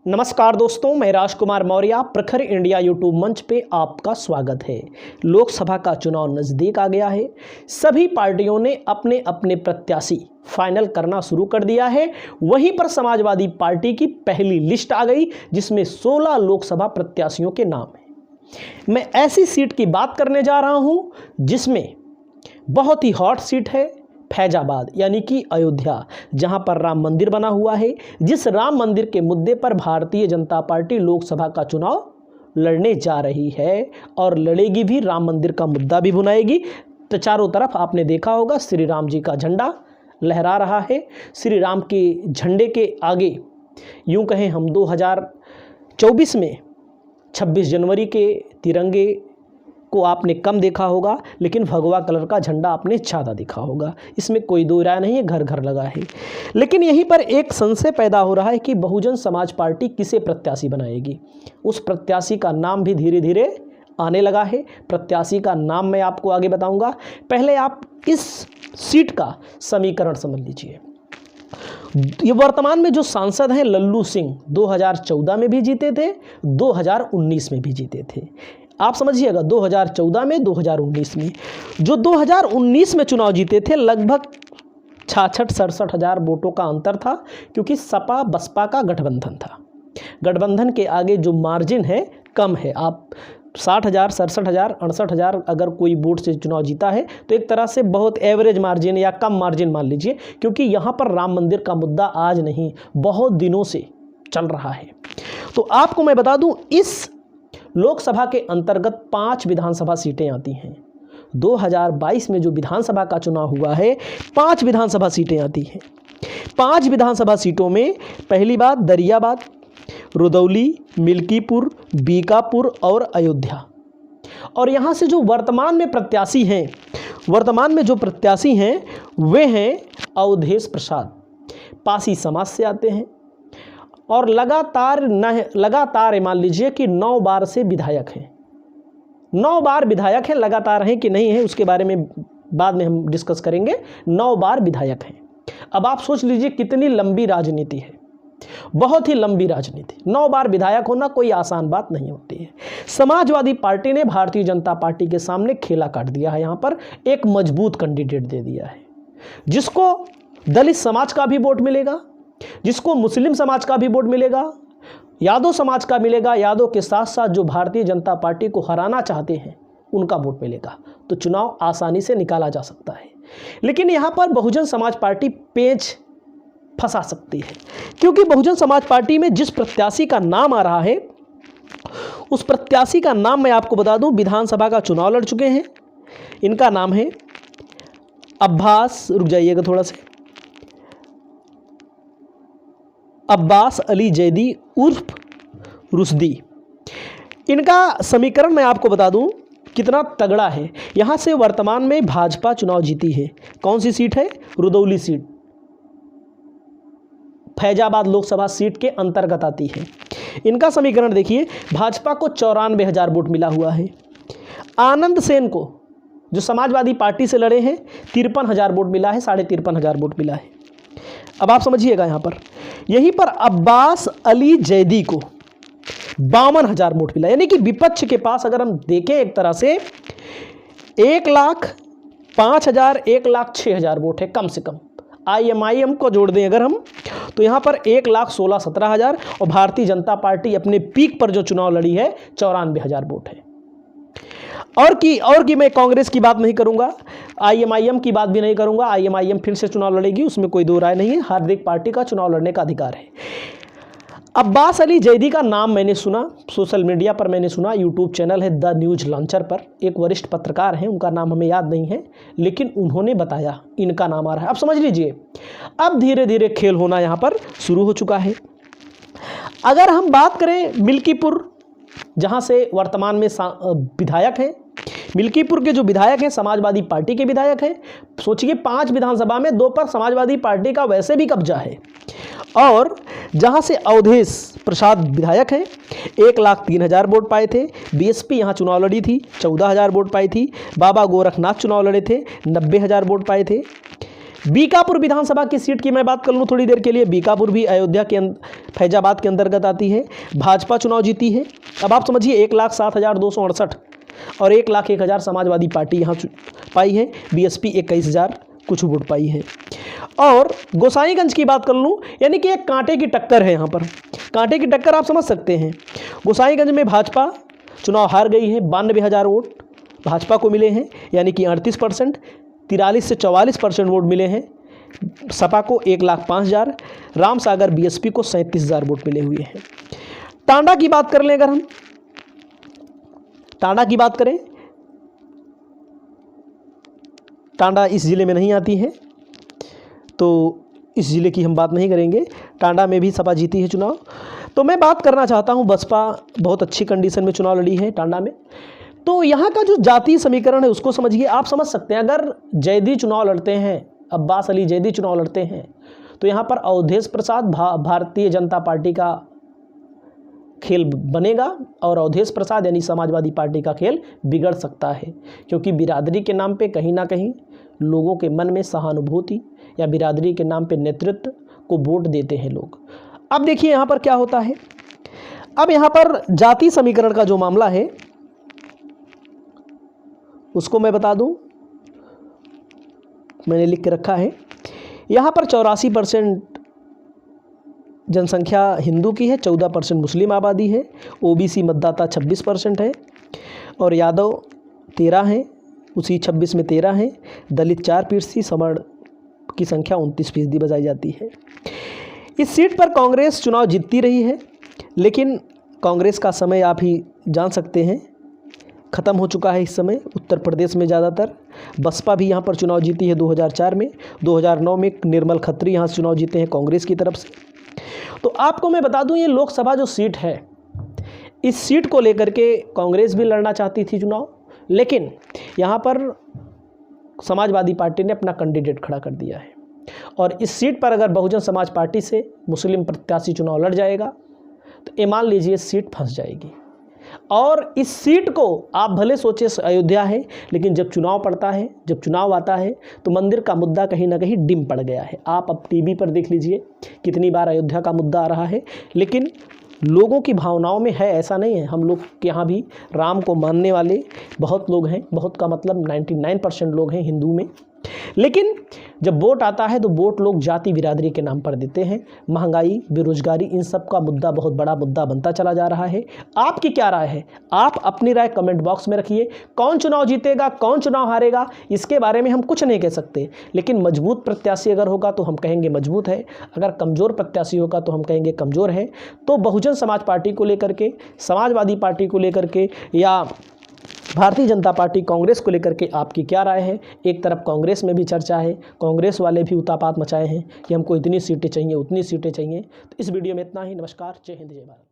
नमस्कार दोस्तों, मैं राजकुमार मौर्य प्रखर इंडिया यूट्यूब मंच पे आपका स्वागत है। लोकसभा का चुनाव नज़दीक आ गया है। सभी पार्टियों ने अपने अपने प्रत्याशी फाइनल करना शुरू कर दिया है। वहीं पर समाजवादी पार्टी की पहली लिस्ट आ गई जिसमें 16 लोकसभा प्रत्याशियों के नाम हैं। मैं ऐसी सीट की बात करने जा रहा हूं जिसमें बहुत ही हॉट सीट है, फैजाबाद यानी कि अयोध्या, जहां पर राम मंदिर बना हुआ है। जिस राम मंदिर के मुद्दे पर भारतीय जनता पार्टी लोकसभा का चुनाव लड़ने जा रही है और लड़ेगी भी, राम मंदिर का मुद्दा भी भुनाएगी। तो चारों तरफ आपने देखा होगा श्री राम जी का झंडा लहरा रहा है। श्री राम के झंडे के आगे यूं कहें हम 2024 में 26 जनवरी के तिरंगे को आपने कम देखा होगा, लेकिन भगवा कलर का झंडा आपने ज़्यादा देखा होगा। इसमें कोई दो राय नहीं है, घर घर लगा है। लेकिन यहीं पर एक संशय पैदा हो रहा है कि बहुजन समाज पार्टी किसे प्रत्याशी बनाएगी। उस प्रत्याशी का नाम भी धीरे धीरे आने लगा है। प्रत्याशी का नाम मैं आपको आगे बताऊंगा। पहले आप इस सीट का समीकरण समझ लीजिए। ये वर्तमान में जो सांसद हैं लल्लू सिंह 2014 में भी जीते थे, 2019 में भी जीते थे। आप समझिएगा, 2014 में, 2019 में। जो 2019 में चुनाव जीते थे लगभग 66-67 हज़ार वोटों का अंतर था, क्योंकि सपा बसपा का गठबंधन था। गठबंधन के आगे जो मार्जिन है कम है। आप 60,000, 67,000, 68,000 अगर कोई वोट से चुनाव जीता है तो एक तरह से बहुत एवरेज मार्जिन या कम मार्जिन मान लीजिए, क्योंकि यहाँ पर राम मंदिर का मुद्दा आज नहीं, बहुत दिनों से चल रहा है। तो आपको मैं बता दूं, इस लोकसभा के अंतर्गत 5 विधानसभा सीटें आती हैं। 2022 में जो विधानसभा का चुनाव हुआ है, 5 विधानसभा सीटें आती हैं। 5 विधानसभा सीटों में पहली बात दरियाबाद, रुदौली, मिल्कीपुर, बीकापुर और अयोध्या। और यहाँ से जो वर्तमान में जो प्रत्याशी हैं वे हैं अवधेश प्रसाद, पासी समाज से आते हैं और लगातार मान लीजिए कि 9 बार से विधायक हैं। 9 बार विधायक हैं, लगातार हैं कि नहीं है उसके बारे में बाद में हम डिस्कस करेंगे। 9 बार विधायक हैं। अब आप सोच लीजिए कितनी लंबी राजनीति है, बहुत ही लंबी राजनीति। 9 बार विधायक होना कोई आसान बात नहीं होती है। समाजवादी पार्टी ने भारतीय जनता पार्टी के सामने खेला काट दिया है। यहाँ पर एक मजबूत कैंडिडेट दे दिया है, जिसको दलित समाज का भी वोट मिलेगा, जिसको मुस्लिम समाज का भी वोट मिलेगा, यादव समाज का मिलेगा। यादव के साथ साथ जो भारतीय जनता पार्टी को हराना चाहते हैं उनका वोट मिलेगा। तो चुनाव आसानी से निकाला जा सकता है। लेकिन यहाँ पर बहुजन समाज पार्टी पेंच फंसा सकती है, क्योंकि बहुजन समाज पार्टी में जिस प्रत्याशी का नाम आ रहा है, उस प्रत्याशी का नाम मैं आपको बता दूं, विधानसभा का चुनाव लड़ चुके हैं। इनका नाम है अब्बास, रुक जाइएगा थोड़ा सा, अब्बास अली जैदी उर्फ रुश्दी। इनका समीकरण मैं आपको बता दूं कितना तगड़ा है। यहाँ से वर्तमान में भाजपा चुनाव जीती है। कौन सी सीट है? रुदौली सीट, फैजाबाद लोकसभा सीट के अंतर्गत आती है। इनका समीकरण देखिए, भाजपा को 94,000 वोट मिला हुआ है। आनंद सेन को, जो समाजवादी पार्टी से लड़े हैं, 53,000 वोट मिला है, 53,500 वोट मिला है। अब आप समझिएगा, यहाँ पर यहीं पर अब्बास अली जैदी को 52,000 वोट मिला। यानी कि विपक्ष के पास अगर हम देखें एक तरह से 1,05,000, 1,06,000 वोट है कम से कम। IMIM को जोड़ दें अगर हम, तो यहाँ पर 1,16,17,000 और भारतीय जनता पार्टी अपने पीक पर जो चुनाव लड़ी है 94,000 वोट है। और की मैं कांग्रेस की बात नहीं करूंगा, IMIM की बात भी नहीं करूंगा। IMIM फिर से चुनाव लड़ेगी, उसमें कोई दो राय नहीं है। हार्दिक पार्टी का चुनाव लड़ने का अधिकार है। अब्बास अली जैदी का नाम मैंने सुना, सोशल मीडिया पर मैंने सुना, यूट्यूब चैनल है द न्यूज लॉन्चर पर, एक वरिष्ठ पत्रकार हैं, उनका नाम हमें याद नहीं है, लेकिन उन्होंने बताया इनका नाम आ रहा है। अब समझ लीजिए, अब धीरे धीरे खेल होना यहाँ पर शुरू हो चुका है। अगर हम बात करें मिल्कीपुर, जहाँ से वर्तमान में विधायक हैं, मिल्कीपुर के जो विधायक हैं समाजवादी पार्टी के विधायक हैं। सोचिए 5 विधानसभा में 2 पर समाजवादी पार्टी का वैसे भी कब्जा है। और जहां से अवधेश प्रसाद विधायक हैं, 1,03,000 वोट पाए थे। बीएसपी यहां चुनाव लड़ी थी, 14,000 वोट पाई थी। बाबा गोरखनाथ चुनाव लड़े थे, 90,000 वोट पाए थे। बीकापुर विधानसभा की सीट की मैं बात कर लूँ थोड़ी देर के लिए। बीकापुर भी अयोध्या के फैजाबाद के अंतर्गत आती है। भाजपा चुनाव जीती है। अब आप समझिए 1,07,268 और 1,01,000 समाजवादी पार्टी यहाँ पाई है। बीएसपी 21,000 कुछ वोट पाई है। और गोसाईगंज की बात कर लूँ, यानी कि एक कांटे की टक्कर है यहाँ पर। कांटे की टक्कर आप समझ सकते हैं। गोसाईगंज में भाजपा चुनाव हार गई है। 92,000 वोट भाजपा को मिले हैं, यानी कि 38%। 43 से 44% वोट मिले हैं सपा को 1,05,000। रामसागर बीएसपी को 37,000 वोट मिले हुए हैं। टांडा की बात कर लें अगर हम, टांडा की बात करें, टांडा इस ज़िले में नहीं आती है तो इस ज़िले की हम बात नहीं करेंगे। टांडा में भी सपा जीती है चुनाव। तो मैं बात करना चाहता हूं, बसपा बहुत अच्छी कंडीशन में चुनाव लड़ी है टांडा में। तो यहाँ का जो जातीय समीकरण है उसको समझिए। आप समझ सकते हैं, अगर जैदी चुनाव लड़ते हैं, अब्बास अली जैदी चुनाव लड़ते हैं, तो यहाँ पर अवधेश प्रसाद भारतीय जनता पार्टी का खेल बनेगा और अवधेश प्रसाद यानी समाजवादी पार्टी का खेल बिगड़ सकता है, क्योंकि बिरादरी के नाम पे कहीं ना कहीं लोगों के मन में सहानुभूति या बिरादरी के नाम पे नेतृत्व को वोट देते हैं लोग। अब देखिए यहाँ पर क्या होता है। अब यहाँ पर जाति समीकरण का जो मामला है उसको मैं बता दूं, मैंने लिख के रखा है। यहाँ पर 84% जनसंख्या हिंदू की है, 14% मुस्लिम आबादी है, ओबीसी मतदाता 26% है और यादव 13 हैं, उसी 26 में 13 हैं, दलित 4%, सवर्ण की संख्या 29% बताई जाती है। इस सीट पर कांग्रेस चुनाव जीतती रही है, लेकिन कांग्रेस का समय आप ही जान सकते हैं ख़त्म हो चुका है इस समय उत्तर प्रदेश में ज़्यादातर। बसपा भी यहाँ पर चुनाव जीती है 2004 में। 2009 में निर्मल खत्री यहाँ से चुनाव जीते हैं कांग्रेस की तरफ से। तो आपको मैं बता दूं, ये लोकसभा जो सीट है, इस सीट को लेकर के कांग्रेस भी लड़ना चाहती थी चुनाव, लेकिन यहाँ पर समाजवादी पार्टी ने अपना कैंडिडेट खड़ा कर दिया है और इस सीट पर अगर बहुजन समाज पार्टी से मुस्लिम प्रत्याशी चुनाव लड़ जाएगा तो ये मान लीजिए सीट फंस जाएगी। और इस सीट को आप भले सोचे अयोध्या है, लेकिन जब चुनाव पड़ता है, जब चुनाव आता है तो मंदिर का मुद्दा कहीं ना कहीं डिम पड़ गया है। आप अब टीवी पर देख लीजिए कितनी बार अयोध्या का मुद्दा आ रहा है, लेकिन लोगों की भावनाओं में है, ऐसा नहीं है। हम लोग के यहाँ भी राम को मानने वाले बहुत लोग हैं, बहुत का मतलब 99% लोग हैं हिंदू में, लेकिन जब वोट आता है तो वोट लोग जाति बिरादरी के नाम पर देते हैं। महंगाई, बेरोजगारी, इन सब का मुद्दा बहुत बड़ा मुद्दा बनता चला जा रहा है। आपकी क्या राय है? आप अपनी राय कमेंट बॉक्स में रखिए। कौन चुनाव जीतेगा, कौन चुनाव हारेगा, इसके बारे में हम कुछ नहीं कह सकते, लेकिन मजबूत प्रत्याशी अगर होगा तो हम कहेंगे मजबूत है, अगर कमज़ोर प्रत्याशी होगा तो हम कहेंगे कमज़ोर है। तो बहुजन समाज पार्टी को लेकर के, समाजवादी पार्टी को लेकर के या भारतीय जनता पार्टी कांग्रेस को लेकर के आपकी क्या राय है? एक तरफ कांग्रेस में भी चर्चा है, कांग्रेस वाले भी उतापात मचाए हैं कि हमको इतनी सीटें चाहिए, उतनी सीटें चाहिए। तो इस वीडियो में इतना ही। नमस्कार, जय हिंद, जय भारत।